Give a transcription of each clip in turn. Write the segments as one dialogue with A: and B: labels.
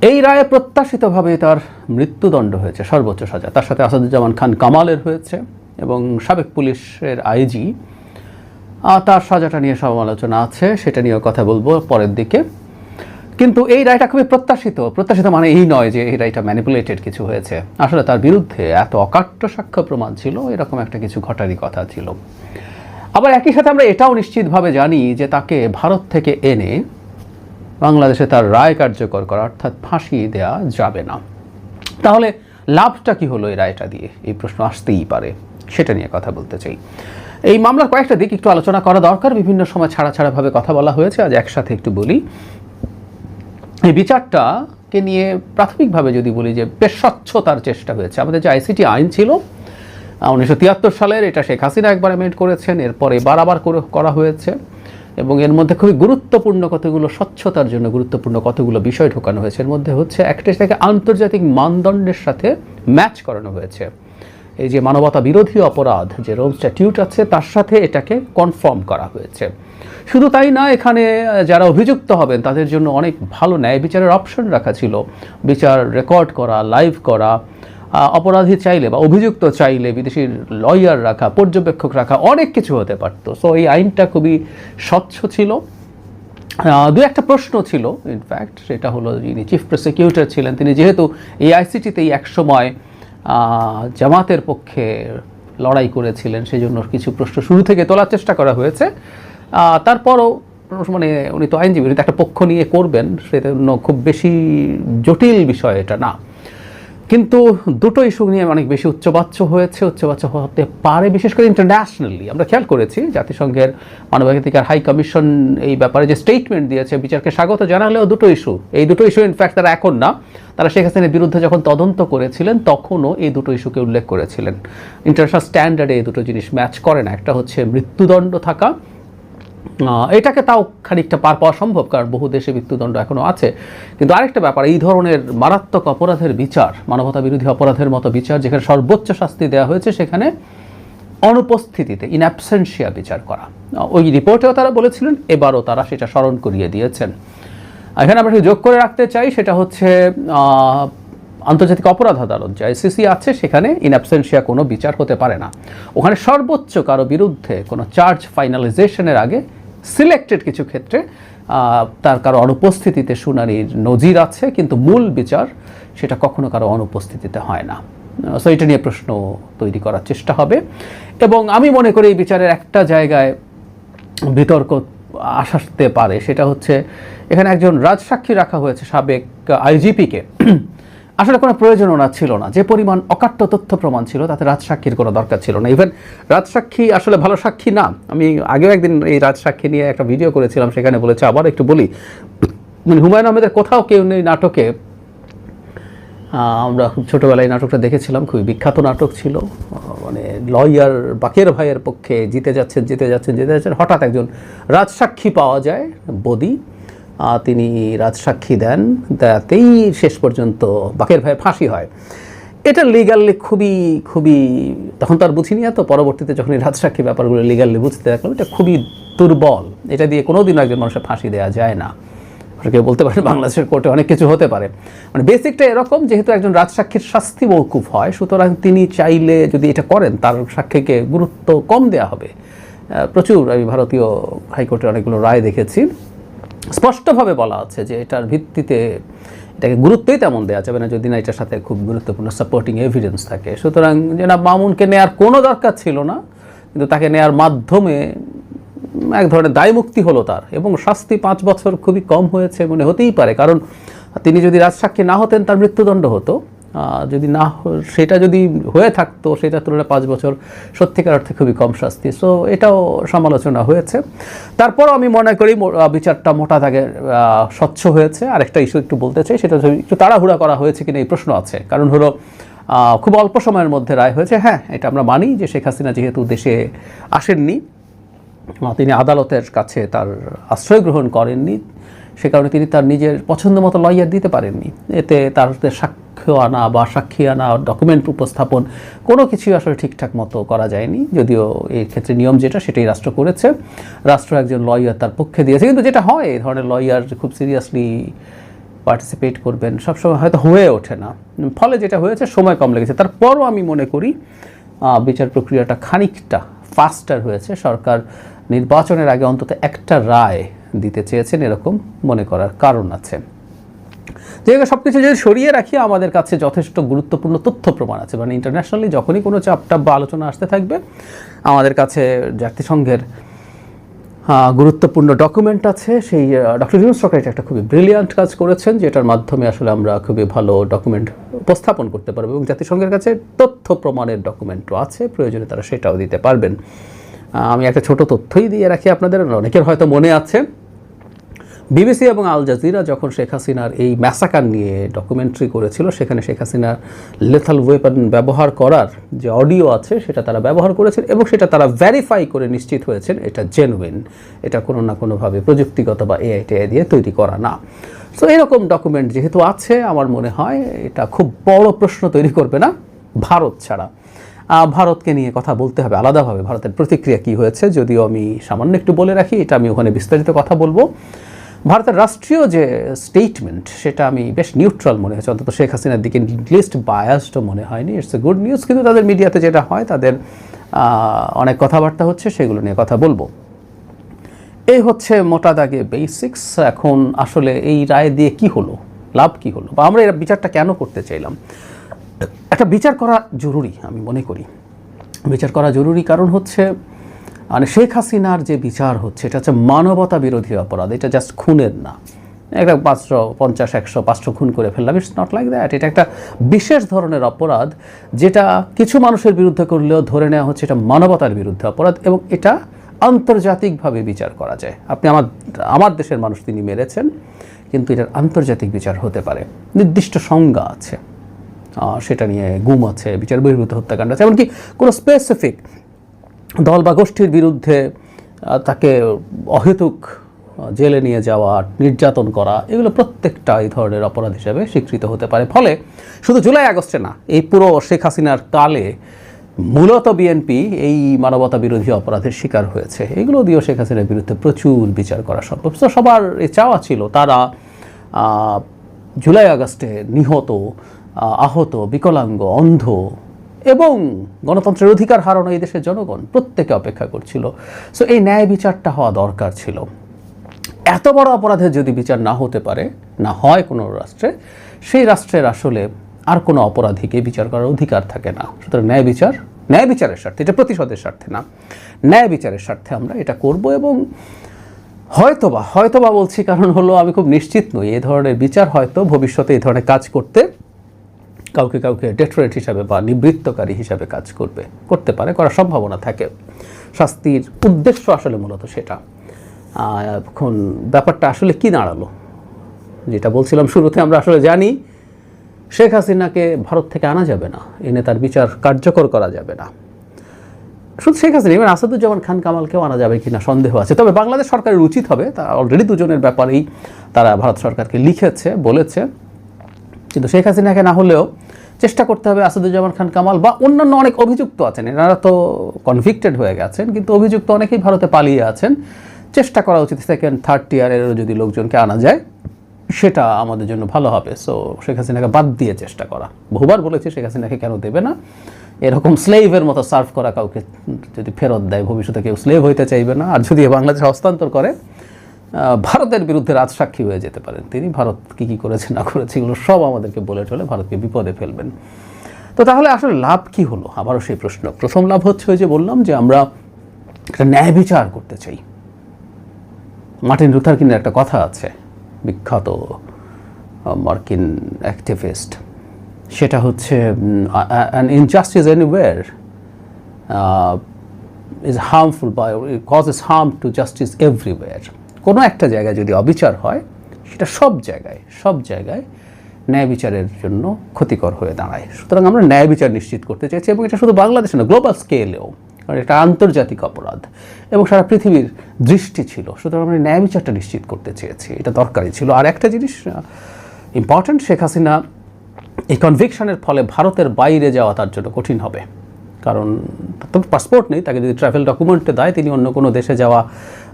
A: এই রায়ে প্রত্যাশিতভাবে তার মৃত্যুদণ্ড হয়েছে, সর্বোচ্চ সাজা। তার সাথে আসাদুজ্জামান খান কামালের হয়েছে এবং সাবেক পুলিশের আইজি, তার সাজাটা নিয়ে সমালোচনা আছে, সেটা নিয়েও কথা বলবো পরের দিকে। কিন্তু এই রায়টা খুবই প্রত্যাশিত মানে এই নয় যে এই রায়টা ম্যানিপুলেটেড কিছু হয়েছে। আসলে তার বিরুদ্ধে এত অকাট্য সাক্ষ্য প্রমাণ ছিল, এরকম একটা কিছু ঘটারই কথা ছিল। আবার একই সাথে আমরা এটাও নিশ্চিতভাবে জানি যে তাকে ভারত থেকে এনে বাংলাদেশে তার রায় কার্যকর করা, অর্থাৎ ফাঁসি দেওয়া যাবে না। তাহলে লাভটা কি হলো এই রায়টা দিয়ে, এই প্রশ্ন আসতেই পারে, সেটা নিয়ে কথা বলতে চাই। এই মামলার কয়েকটা দিক একটু আলোচনা করা দরকার, বিভিন্ন সময় ছাড়াভাবে কথা বলা হয়েছে, আজ একসাথে একটু বলি। এই বিচারটাকে নিয়ে প্রাথমিকভাবে যদি বলি যে বেশ স্বচ্ছতার চেষ্টা হয়েছে। আমাদের যে আইসিটি আইন ছিল 1973 সালের, এটা শেখ হাসিনা একবার অ্যামেন্ড করেছেন, এরপরে আবার করা হয়েছে এবং এর মধ্যে খুবই গুরুত্বপূর্ণ কতগুলো, স্বচ্ছতার জন্য গুরুত্বপূর্ণ কতগুলো বিষয় ঢোকানো হয়েছে। এর মধ্যে হচ্ছে একটাকে আন্তর্জাতিক মানদণ্ডের সাথে ম্যাচ করানো হয়েছে। এই যে মানবতা বিরোধী অপরাধ যে রোম স্ট্যাটিউট আছে তার সাথে এটাকে কনফার্ম করা হয়েছে। শুধু তাই না, এখানে যারা অভিযুক্ত হবেন তাদের জন্য অনেক ভালো ন্যায় বিচারের অপশন রাখা ছিল। বিচার রেকর্ড করা, লাইভ করা, অপরাধী চাইলে বা অভিযুক্ত চাইলে বিদেশি লয়ার রাখা, পর্যবেক্ষক রাখা, অনেক কিছু হতে পারতো। সো এই আইনটা খুবই স্বচ্ছ ছিল। দু একটা প্রশ্ন ছিল ইনফ্যাক্ট, সেটা হলো যিনি চিফ প্রসিকিউটর ছিলেন তিনি যেহেতু এই আইসিটিতেই একসময় জামাতের পক্ষে লড়াই করেছিলেন, সেই জন্য কিছু প্রশ্ন শুরু থেকে তোলার চেষ্টা করা হয়েছে। তারপরও মানে উনি তো আইনজীবী, উনি তো একটা পক্ষ নিয়ে করবেন, সেটা খুব বেশি জটিল বিষয় এটা না। কিন্তু দুটো ইস্যু নিয়ে অনেক বেশি উচ্চবাচ্য হতে পারে, বিশেষ করে ইন্টারন্যাশনালি। আমরা খেয়াল করেছি জাতিসংঘের মানবাধিকার হাই কমিশন এই ব্যাপারে যে স্টেটমেন্ট দিয়েছে, বিচারকে স্বাগত জানালেও এই দুটো ইস্যু ইনফ্যাক্ট তারা এখন না, তারা শেখ হাসিনার বিরুদ্ধে যখন তদন্ত করেছিলেন তখনও এই দুটো ইস্যুকে উল্লেখ করেছিলেন। ইন্টারন্যাশনাল স্ট্যান্ডার্ডে এই দুটো জিনিস ম্যাচ করে না। একটা হচ্ছে মৃত্যুদণ্ড থাকা, এটাকে তাও খানিকটা পার পাওয়া সম্ভব, কারণ বহু দেশে মৃত্যুদণ্ড এখনও আছে। কিন্তু আরেকটা ব্যাপার, এই ধরনের মারাত্মক অপরাধের বিচার, মানবতা বিরোধী অপরাধের মতো বিচার যেখানে সর্বোচ্চ শাস্তি দেওয়া হয়েছে, সেখানে অনুপস্থিতিতে ইন অ্যাবসেন্সিয়া বিচার করা। ওই রিপোর্টেও তারা বলেছিলেন, এবারও তারা সেটা স্মরণ করিয়ে দিয়েছেন। এখানে আমরা যোগ করে রাখতে চাই, সেটা হচ্ছে আন্তর্জাতিক অপরাধ আদালত যে আইসিসি আছে, সেখানে ইন অ্যাবসেন্সিয়া কোনো বিচার হতে পারে না। ওখানে সর্বোচ্চ কারো বিরুদ্ধে কোনো চার্জ ফাইনালাইজেশনের আগে সিলেক্টেড কিছু ক্ষেত্রে তার কারো অনুপস্থিতিতে শুনানির নজির আছে, কিন্তু মূল বিচার সেটা কখনো কারো অনুপস্থিতিতে হয় না। সো এটা নিয়ে প্রশ্ন তৈরি করার চেষ্টা হবে। এবং আমি মনে করি এই বিচারের একটা জায়গায় বিতর্ক আসতে পারে, সেটা হচ্ছে এখানে একজন রাজসাক্ষী রাখা হয়েছে, সাবেক আইজিপিকে। আসলে কোনো প্রয়োজন ওনার ছিল না, যে পরিমাণ অকাট্য তথ্য প্রমাণ ছিল তাতে রাজসাক্ষীর কোনো দরকার ছিল না। ইভেন রাজসাক্ষী আসলে ভালো সাক্ষী না। আমি আগেও একদিন এই রাজসাক্ষী নিয়ে একটা ভিডিও করেছিলাম, সেখানে বলেছে, আবার একটু বলি, মানে হুমায়ুন আহমেদের কোথাও কেউ নেই নাটকে আমরা খুব ছোটোবেলায় নাটকটা দেখেছিলাম, খুবই বিখ্যাত নাটক ছিল। মানে লয়ার বাকের ভাইয়ের পক্ষে জিতে যাচ্ছেন, হঠাৎ একজন রাজসাক্ষী পাওয়া যায়, বদি, তিনি রাজসাক্ষী দেন, তাতেই শেষ পর্যন্ত বাকের ভাইয়ের ফাঁসি হয়। এটা লিগালি খুবই তখন তো আর বুঝিনি, এত পরবর্তীতে যখন এই রাজসাক্ষী ব্যাপারগুলো লিগালি বুঝতে দেখলাম, এটা খুবই দুর্বল। এটা দিয়ে কোনোদিনও একজন মানুষের ফাঁসি দেওয়া যায় না। কেউ বলতে পারেন বাংলাদেশের কোর্টে অনেক কিছু হতে পারে, মানে বেসিকটা এরকম, যেহেতু একজন রাজসাক্ষীর শাস্তি মওকুফ হয়, সুতরাং তিনি চাইলে যদি এটা করেন তার সাক্ষীকে গুরুত্ব কম দেওয়া হবে। প্রচুর আমি ভারতীয় হাইকোর্টের অনেকগুলো রায় দেখেছি, স্পষ্টভাবে বলা আছে যে এটার ভিত্তিতে এটাকে গুরুত্বই তেমন দেওয়া যাবে না যদি না এটার সাথে খুব গুরুত্বপূর্ণ সাপোর্টিং এভিডেন্স থাকে। সুতরাং জনাব মামুনকে নেওয়ার কোনো দরকার ছিল না, কিন্তু তাকে নেওয়ার মাধ্যমে এক ধরনের দায়মুক্তি হলো তার, এবং শাস্তি 5 বছর খুবই কম হয়েছে মনে হতেই পারে, কারণ তিনি যদি রাজসাক্ষী না হতেন তার মৃত্যুদণ্ড হতো। যদি না সেটা যদি হয়ে থাকতো, সেটার তুলনায় 5 বছর সত্যিকার অর্থে খুবই কম শাস্তি। সো এটাও সমালোচনা হয়েছে। তারপরও আমি মনে করি বিচারটা মোটা দাগে স্বচ্ছ হয়েছে। আরেকটা ইস্যু একটু বলতে চাই, সেটা একটু তাড়াহুড়া করা হয়েছে কিনা এই প্রশ্ন আছে। কারণ হলো খুব অল্প সময়ের মধ্যে রায় হয়েছে। হ্যাঁ, এটা আমরা মানি যে শেখ হাসিনা যেহেতু দেশে আসেননি, তিনি আদালতের কাছে তার আশ্রয় গ্রহণ করেননি, সে কারণে তিনি তার নিজের পছন্দ মতো লয়ার দিতে পারেননি। এতে তার সাক্ষ্য আনা বা সাক্ষী আনা, ডকুমেন্ট উপস্থাপন কোনো কিছুই আসলে ঠিকঠাক মতো করা যায়নি। যদিও এই ক্ষেত্রে নিয়ম যেটা সেটাই রাষ্ট্র করেছে, রাষ্ট্র একজন লয়ার তার পক্ষে দিয়েছে। কিন্তু যেটা হয়, এই ধরনের লয়ার খুব সিরিয়াসলি পার্টিসিপেট করবেন, সবসময় হয়তো হয়ে ওঠে না। ফলে যেটা হয়েছে, সময় কম লেগেছে। তারপরও আমি মনে করি বিচার প্রক্রিয়াটা খানিকটা ফাস্টার হয়েছে। সরকার নির্বাচনের আগে অন্তত একটা রায় দিতে চেয়েছেন, এরকম মনে করার কারণ আছে। যেগুলো সব কিছু যদি সরিয়ে রাখি, আমাদের কাছে যথেষ্ট গুরুত্বপূর্ণ তথ্য প্রমাণ আছে। মানে ইন্টারন্যাশনালি যখনই কোনো চাপটাপ বা আলোচনা আসতে থাকবে, আমাদের কাছে জাতিসংঘের গুরুত্বপূর্ণ ডকুমেন্ট আছে। সেই ডক্টর ইউনূস সরকার একটা খুবই ব্রিলিয়ান্ট কাজ করেছেন, যেটার মাধ্যমে আসলে আমরা খুবই ভালো ডকুমেন্ট উপস্থাপন করতে পারবো, এবং জাতিসংঘের কাছে তথ্য প্রমাণের ডকুমেন্টও আছে, প্রয়োজনে তারা সেটাও দিতে পারবেন। আমি একটা ছোট তথ্যই দিয়ে রাখি আপনাদের, অনেকের হয়তো মনে আছে, বিবিসি এবং আল জাজিরা যখন শেখ হাসিনার এই ম্যাসাকার নিয়ে ডকুমেন্টারি করেছিল, সেখানে শেখ হাসিনার লেথাল ওয়েপন ব্যবহার করার যে অডিও আছে সেটা তারা ব্যবহার করেছেন, এবং সেটা তারা ভেরিফাই করে নিশ্চিত হয়েছেন এটা জেনুইন, এটা কোনো না কোনোভাবে প্রযুক্তিগত বা এআই দিয়ে তৈরি করা না। সো এরকম ডকুমেন্ট যেহেতু আছে, আমার মনে হয় এটা খুব বড় প্রশ্ন তৈরি করবে না ভারত ছাড়া। ভারতকে নিয়ে কথা বলতে হবে আলাদাভাবে, ভারতের প্রতিক্রিয়া কী হয়েছে, যদিও আমি সামান্য একটু বলে রাখি, এটা আমি ওখানে বিস্তারিত কথা বলবো। ভারতের রাষ্ট্রীয় যে স্টেটমেন্ট, সেটা আমি বেশ নিউট্রাল মনে হয়েছে, অন্তত শেখ হাসিনার দিকে লিস্ট বায়াসডও মনে হয়নি। It's a good news. কিন্তু তাদের মিডিয়াতে যেটা হয়, তাদের অনেক কথাবার্তা হচ্ছে, সেগুলো নিয়ে কথা বলবো। এই হচ্ছে মোটা দাগে বেসিক্স। এখন আসলে এই রায় দিয়ে কি হলো, লাভ কি হলো, বা আমরা এর বিচারটা কেন করতে চাইলাম? একটা বিচার করা জরুরি, আমি মনে করি বিচার করা জরুরি। কারণ হচ্ছে, মানে শেখ হাসিনার যে বিচার হচ্ছে, এটা হচ্ছে মানবতা বিরোধী অপরাধ। এটা জাস্ট খুনের না, একটা 550, 100, 500 খুন করে ফেললাম, ইটস নট লাইক দ্যাট। এটা একটা বিশেষ ধরনের অপরাধ, যেটা কিছু মানুষের বিরুদ্ধে করলেও ধরে নেওয়া হচ্ছে এটা মানবতার বিরুদ্ধে অপরাধ, এবং এটা আন্তর্জাতিকভাবে বিচার করা যায়। আপনি আমার দেশের মানুষ তিনি মেরেছেন, কিন্তু এটার আন্তর্জাতিক বিচার হতে পারে, নির্দিষ্ট সংজ্ঞা আছে, সেটা নিয়ে গুম আছে, বিচার বহির্ভূত হত্যাকাণ্ড আছে, এমনকি কোনো স্পেসিফিক দল বা গোষ্ঠীর বিরুদ্ধে তাকে অহেতুক জেলে নিয়ে যাওয়া, নির্যাতন করা, এগুলো প্রত্যেকটা এই ধরনের অপরাধ হিসেবে স্বীকৃত হতে পারে। ফলে শুধু জুলাই আগস্টে না, এই পুরো শেখ হাসিনার কালে মূলত বিএনপি এই মানবতা বিরোধী অপরাধের শিকার হয়েছে। এগুলো দিয়েও শেখ হাসিনার বিরুদ্ধে প্রচুর বিচার করা সম্ভব। তো সবার এই চাওয়া ছিল, তারা জুলাই আগস্টে নিহত, আহত, বিকলাঙ্গ, অন্ধ এবং গণতন্ত্রের অধিকার হারানো এই দেশের জনগণ প্রত্যেকে অপেক্ষা করছিল। সো এই ন্যায় বিচারটা হওয়া দরকার ছিল। এত বড় অপরাধের যদি বিচার না হতে পারে, না হয় কোনো রাষ্ট্রে, সেই রাষ্ট্রের আসলে আর কোনো অপরাধীকে বিচার করার অধিকার থাকে না। সুতরাং ন্যায় বিচারের স্বার্থে, এটা প্রতিশোধের স্বার্থে না, ন্যায় বিচারের স্বার্থে আমরা এটা করব। এবং হয়তোবা বলছি, কারণ হলো আমি খুব নিশ্চিত নই এই ধরনের বিচার হয়তো ভবিষ্যতে এই ধরনের কাজ করতে কাউকে ডেটোরেট হিসাবে বা নিবৃত্তকারী হিসাবে কাজ করতে পারে, করার সম্ভাবনা থাকে। শাস্তির উদ্দেশ্য আসলে মূলত সেটা। এখন ব্যাপারটা আসলে কি দাঁড়ালো, যেটা বলছিলাম শুরুতে, আমরা আসলে জানি শেখ হাসিনাকে ভারত থেকে আনা যাবে না, এনে তার বিচার কার্যকর করা যাবে না। শুধু শেখ হাসিনা, এবার আসাদুজ্জামান খান কামালকেও আনা যাবে কিনা সন্দেহ আছে। তবে বাংলাদেশ সরকারের উচিত হবে, তা অলরেডি দুজনের ব্যাপারেই তারা ভারত সরকারকে লিখেছে, বলেছে। কিন্তু শেখ হাসিনাকে না হলেও চেষ্টা করতে হবে আসাদুজ্জামান খান কামাল বা অন্যান্য অনেক অভিযুক্ত আছেন, এনারা তো কনভিক্টেড হয়ে গেছেন, কিন্তু অভিযুক্ত অনেকেই ভারতে পালিয়ে আছেন। চেষ্টা করা উচিত সেকেন্ড থার্ড টিয়ারেরও যদি লোকজনকে আনা যায়, সেটা আমাদের জন্য ভালো হবে। সো শেখ হাসিনাকে বাদ দিয়ে চেষ্টা করা, বহুবার বলেছি শেখ হাসিনাকে কেন দেবে না, এরকম স্লেভের মতো সার্ভ করা কাউকে যদি ফেরত দেয়, ভবিষ্যতে কেউ স্লেভ হইতে চাইবে না। আর যদি বাংলাদেশ হস্তান্তর করে, ভারতের বিরুদ্ধে রাজসাক্ষী হয়ে যেতে পারেন তিনি। ভারত কী করেছে না করেছে এগুলো সব আমাদেরকে বলে চলে ভারতকে বিপদে ফেলবেন। তো তাহলে আসলে লাভ কি হলো? আবারও সেই প্রশ্ন। প্রথম লাভ হচ্ছে ওই যে বললাম, যে আমরা একটা ন্যায় বিচার করতে চাই। মার্টিন লুথার কিংয়ের একটা কথা আছে, বিখ্যাত মার্কিন অ্যাক্টিভিস্ট, সেটা হচ্ছে an injustice anywhere is harmful by it causes harm to justice everywhere. কোনো একটা জায়গায় যদি অবিচার হয়, সেটা সব জায়গায় ন্যায় বিচারের জন্য ক্ষতিকর হয়ে দাঁড়ায়। সুতরাং আমরা ন্যায় বিচার নিশ্চিত করতে চাইছি, এবং এটা শুধু বাংলাদেশে না, গ্লোবাল স্কেলেও, কারণ এটা আন্তর্জাতিক অপরাধ এবং সারা পৃথিবীর দৃষ্টি ছিল। সুতরাং আমরা ন্যায় বিচারটা নিশ্চিত করতে চেয়েছি, এটা দরকারি ছিল। আর একটা জিনিস ইম্পর্ট্যান্ট, শেখ হাসিনা এই কনভিকশনের ফলে ভারতের বাইরে যাওয়া তার জন্য কঠিন হবে। কারণ তার পাসপোর্ট নেই, তাকে যদি ট্রাভেল ডকুমেন্টে দেয় তিনি অন্য কোনো দেশে যাওয়া,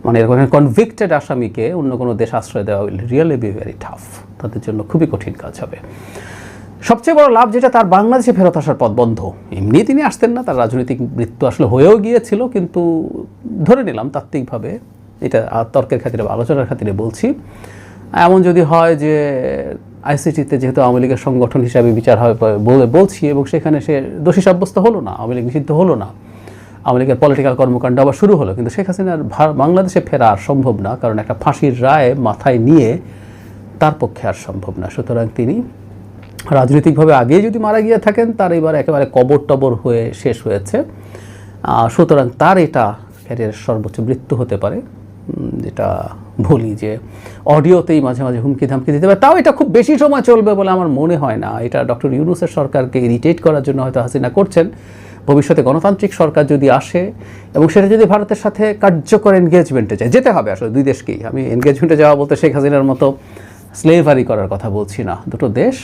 A: মানে এরকম কনভিক্টেড আসামিকে অন্য কোনো দেশে আশ্রয় দেওয়া will really be very tough, তাদের জন্য খুবই কঠিন কাজ হবে। সবচেয়ে বড় লাভ যেটা, তার বাংলাদেশে ফেরত আসার পথ বন্ধ। এমনি তিনি আসতেন না, তার রাজনৈতিক মৃত্যু আসলে হয়েও গিয়েছিল, কিন্তু ধরে নিলাম তাত্ত্বিকভাবে, এটা তর্কের খাতিরে বা আলোচনার খাতিরে বলছি, এমন যদি হয় যে আইসিটিতে যেহেতু আওয়ামী লীগের সংগঠন হিসাবে বিচার হবে বলে বলছি, এবং সেখানে সে দোষী সাব্যস্ত হলো না, আওয়ামী লীগ নিষিদ্ধ হলো না, আওয়ামী লীগের পলিটিক্যাল কর্মকাণ্ড আবার শুরু হলো, কিন্তু শেখ হাসিনার বাংলাদেশে ফেরা আর সম্ভব না, কারণ একটা ফাঁসির রায় মাথায় নিয়ে তার পক্ষে আর সম্ভব না। সুতরাং তিনি রাজনৈতিকভাবে আগেই যদি মারা গিয়ে থাকেন, তার এবার একেবারে কবর টবর হয়ে শেষ হয়েছে, সুতরাং তার এটা ক্যারিয়ারের সর্বোচ্চ মৃত্যু হতে পারে। যেটা বলি যে অডিওতেই মাঝে মাঝে হুমকি ধামকি দিতে পারে, তাও এটা খুব বেশি সময় চলবে বলে আমার মনে হয় না। এটা ডক্টর ইউনূসের সরকারকে ইরিটেট করার জন্য হয়তো হাসিনা করছেন। ভবিষ্যতে গণতান্ত্রিক সরকার যদি আসে এবং সেটা যদি ভারতের সাথে কার্যকর এনগেজমেন্টে যায়, যেতে হবে আসলে দুই দেশকেই। আমি এনগেজমেন্টে যাওয়া বলতে শেখ হাসিনার মতো স্লেভারি করার কথা বলছি না। দুটো দেশ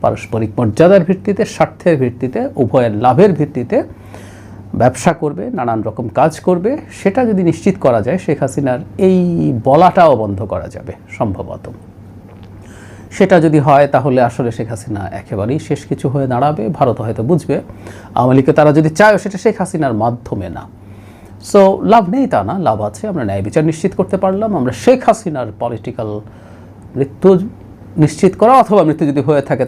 A: পারস্পরিক মর্যাদার ভিত্তিতে, স্বার্থের ভিত্তিতে, উভয়ের লাভের ভিত্তিতে ব্যবসা করবে, নানান রকম কাজ করবে। সেটা যদি নিশ্চিত করা যায়, শেখ হাসিনার এই বলাটাও বন্ধ করা যাবে সম্ভবত। সেটা যদি হয় তাহলে আসলে শেখ হাসিনা একেবারেই শেষ কিছু হয়ে দাঁড়াবে। ভারত হয়তো বুঝবে আওয়ামী লীগকে তারা যদি চায় সেটা শেখ হাসিনার মাধ্যমে না। সো লাভ নেই তা না, লাভ আছে। আমরা ন্যায় বিচার নিশ্চিত করতে পারলাম, আমরা শেখ হাসিনার পলিটিক্যাল মৃত্যু নিশ্চিত করা, অথবা মৃত্যু যদি হয়ে থাকে